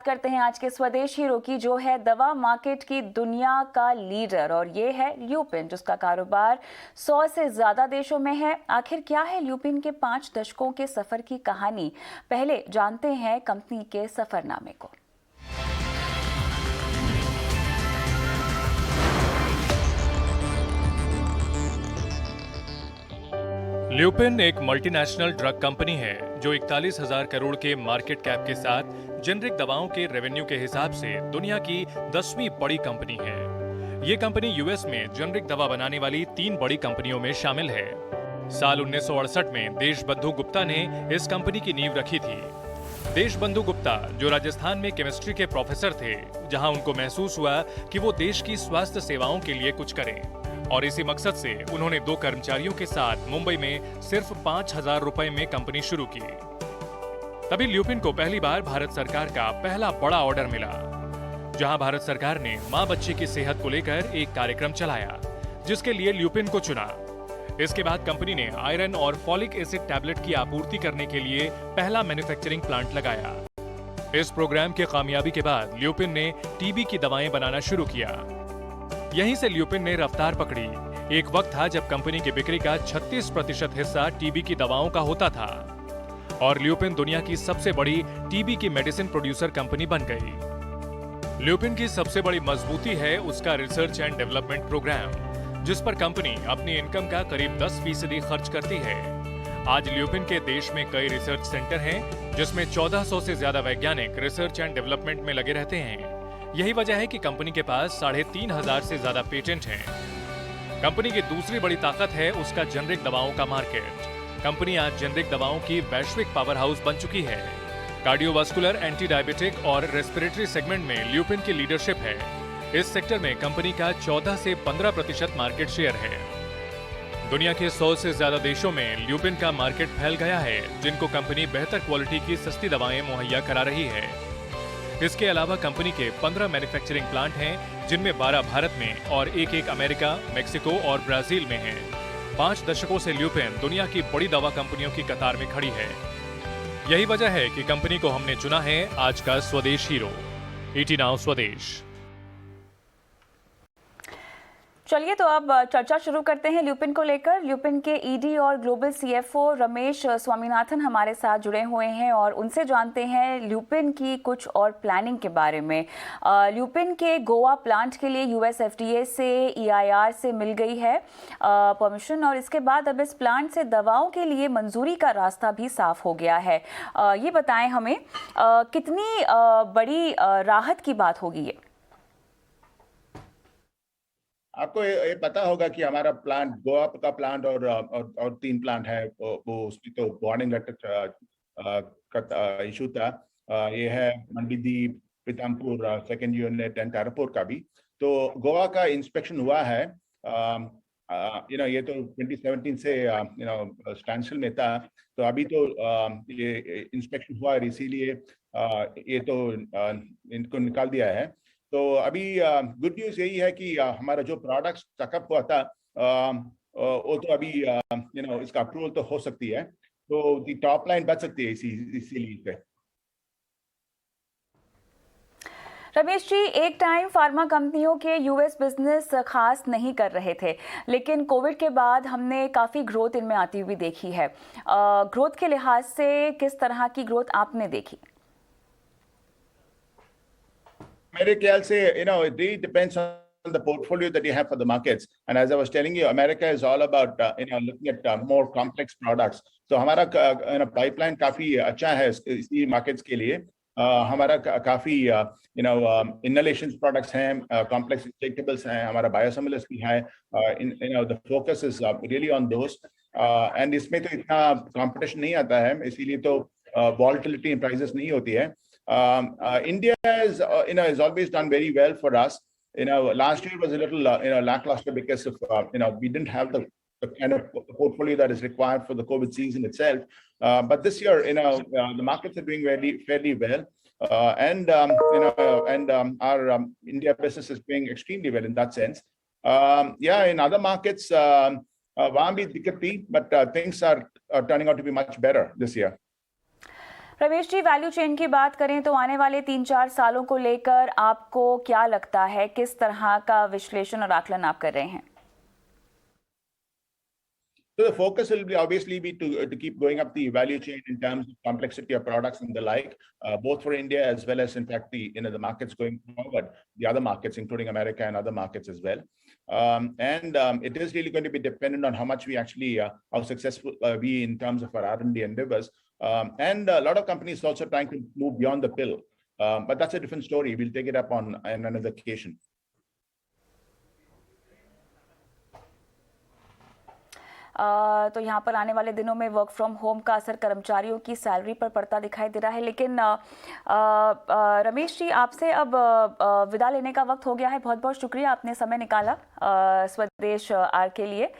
करते हैं आज के स्वदेश हीरो की, जो है दवा मार्केट की दुनिया का लीडर, और ये है ल्यूपिन, जिसका कारोबार 100 से ज्यादा देशों में है। आखिर क्या है ल्यूपिन के 5 दशकों के सफर की कहानी? पहले जानते हैं कंपनी के सफरनामे को। ल्यूपिन एक मल्टीनेशनल ड्रग कंपनी है जो 41,000 करोड़ के मार्केट कैप के साथ जेनरिक दवाओं के रेवेन्यू के हिसाब से दुनिया की 10वीं बड़ी कंपनी है। ये कंपनी यूएस में जेनरिक दवा बनाने वाली 3 बड़ी कंपनियों में शामिल है। साल 1968 में देशबंधु गुप्ता ने इस कंपनी की नींव रखी थी। देशबंधु गुप्ता जो राजस्थान में केमिस्ट्री के प्रोफेसर थे, जहां उनको महसूस हुआ कि वो देश की स्वास्थ्य सेवाओं के लिए कुछ करें, और इसी मकसद से उन्होंने 2 कर्मचारियों के साथ मुंबई में सिर्फ 5,000 रुपए में कंपनी शुरू की। तभी ल्यूपिन को पहली बार भारत सरकार का पहला बड़ा ऑर्डर मिला, जहां भारत सरकार ने मां बच्चे की सेहत को लेकर एक कार्यक्रम चलाया, जिसके लिए ल्यूपिन को चुना। इसके बाद कंपनी ने आयरन और फॉलिक एसिड टैबलेट की आपूर्ति करने के लिए पहला मैन्युफैक्चरिंग प्लांट लगाया। इस प्रोग्राम की कामयाबी के बाद ल्यूपिन ने टीबी की दवाएं बनाना शुरू किया। यहीं से ल्यूपिन ने रफ्तार पकड़ी। एक वक्त था जब कंपनी की बिक्री का 36% हिस्सा टीबी की दवाओं का होता था, और ल्यूपिन दुनिया की सबसे बड़ी टीबी की मेडिसिन प्रोड्यूसर कंपनी बन गई। ल्यूपिन की सबसे बड़ी मजबूती है उसका रिसर्च एंड डेवलपमेंट प्रोग्राम, जिस पर कंपनी अपनी इनकम का करीब 10% खर्च करती है। आज ल्यूपिन के देश में कई रिसर्च सेंटर हैं, जिसमें 1400 से ज्यादा वैज्ञानिक रिसर्च एंड डेवलपमेंट में लगे रहते हैं। यही वजह है कि कंपनी के पास 3,500 से ज्यादा पेटेंट हैं। कंपनी की दूसरी बड़ी ताकत है उसका जेनरिक दवाओं का मार्केट। कंपनी आज जेनरिक दवाओं की वैश्विक पावर हाउस बन चुकी है। कार्डियोवास्कुलर, एंटी डायबिटिक और रेस्पिरेटरी सेगमेंट में ल्यूपिन की लीडरशिप है। इस सेक्टर में कंपनी का 14 से 15% मार्केट शेयर है। दुनिया के 100 से ज्यादा देशों में ल्यूपिन का मार्केट फैल गया है, जिनको कंपनी बेहतर क्वालिटी की सस्ती दवाएं मुहैया करा रही है। इसके अलावा कंपनी के 15 मैन्युफैक्चरिंग प्लांट हैं, जिनमें 12 भारत में और एक अमेरिका, मेक्सिको और ब्राजील में हैं। 5 दशकों से ल्यूपिन दुनिया की बड़ी दवा कंपनियों की कतार में खड़ी है। यही वजह है कि कंपनी को हमने चुना है आज का स्वदेश हीरो। ईटी नाउ स्वदेश। चलिए, तो अब चर्चा शुरू करते हैं ल्यूपिन को लेकर। ल्यूपिन के ईडी और ग्लोबल सीएफओ रमेश स्वामीनाथन हमारे साथ जुड़े हुए हैं, और उनसे जानते हैं ल्यूपिन की कुछ और प्लानिंग के बारे में। ल्यूपिन के गोवा प्लांट के लिए यूएस एफडीए से ईआईआर से मिल गई है परमिशन, और इसके बाद अब इस प्लांट से दवाओं के लिए मंजूरी का रास्ता भी साफ हो गया है। ये बताएं हमें, कितनी बड़ी राहत की बात होगी ये? आपको ये पता होगा कि हमारा प्लांट, गोवा का प्लांट और 3 प्लांट है, वो उसकी तो वार्निंग लेटर का इशू था। ये है Mandideep, Pithampur second unit and Tarapur का भी। तो गोवा का इंस्पेक्शन हुआ है। ये तो 2017 से स्टैंडस्टिल में था, तो अभी तो ये इंस्पेक्शन हुआ है, इसीलिए ये तो इनको निकाल दिया है। तो अभी गुड न्यूज यही है कि हमारा जो प्रोडक्ट्स चेकअप हुआ था, वो तो अभी इसका अप्रूवल तो हो सकती है, तो दी टॉप लाइन बच सकती है इसीलिए। रमेश जी, एक टाइम फार्मा कंपनियों के यूएस बिजनेस खास नहीं कर रहे थे, लेकिन कोविड के बाद हमने काफ़ी ग्रोथ इनमें आती हुई देखी है। ग्रोथ के लिहाज से किस तरह की ग्रोथ आपने देखी? मेरे ख्याल से it really depends on the portfolio that you have for the markets. And as I was telling you, America is all about looking at more complex products. तो हमारा pipeline काफी अच्छा है इसी markets के लिए। हमारा काफी inhalation products हैं, complex injectables हैं, हमारा biosimilars भी है। The focus is really on those. And इसमें तो इतना competition नहीं आता है, इसीलिए तो volatility in prices नहीं होती है। India is has always done very well for us. Last year was a little lackluster because of we didn't have the kind of portfolio that is required for the COVID season itself. But this year, the markets are doing fairly well, and our India business is doing extremely well in that sense. In other markets, वहाँ भी दिक्कत थी, but things are turning out to be much better this year. Ramesh ji, value chain की बात करें तो आने वाले 3-4 सालों को लेकर आपको क्या लगता है, किस तरह का विश्लेषण और आकलन आप कर रहे हैं? So the focus will be obviously be to keep going up the value chain in terms of complexity of products and the like, both for India as well as in fact the markets going forward, the other markets including America and other markets as well. It is really going to be dependent on how much we actually how successful we in terms of our R&D endeavors. And a lot of companies also trying to move beyond the pill, but that's a different story. We'll take it up on another occasion. तो यहाँ पर आने वाले दिनों में work from home का असर कर्मचारियों की सैलरी पर पड़ता दिखाई दे रहा है। लेकिन रमेश जी, आपसे अब विदा लेने का वक्त हो गया है। बहुत बहुत शुक्रिया, आपने समय निकाला स्वदेश आर के लिए।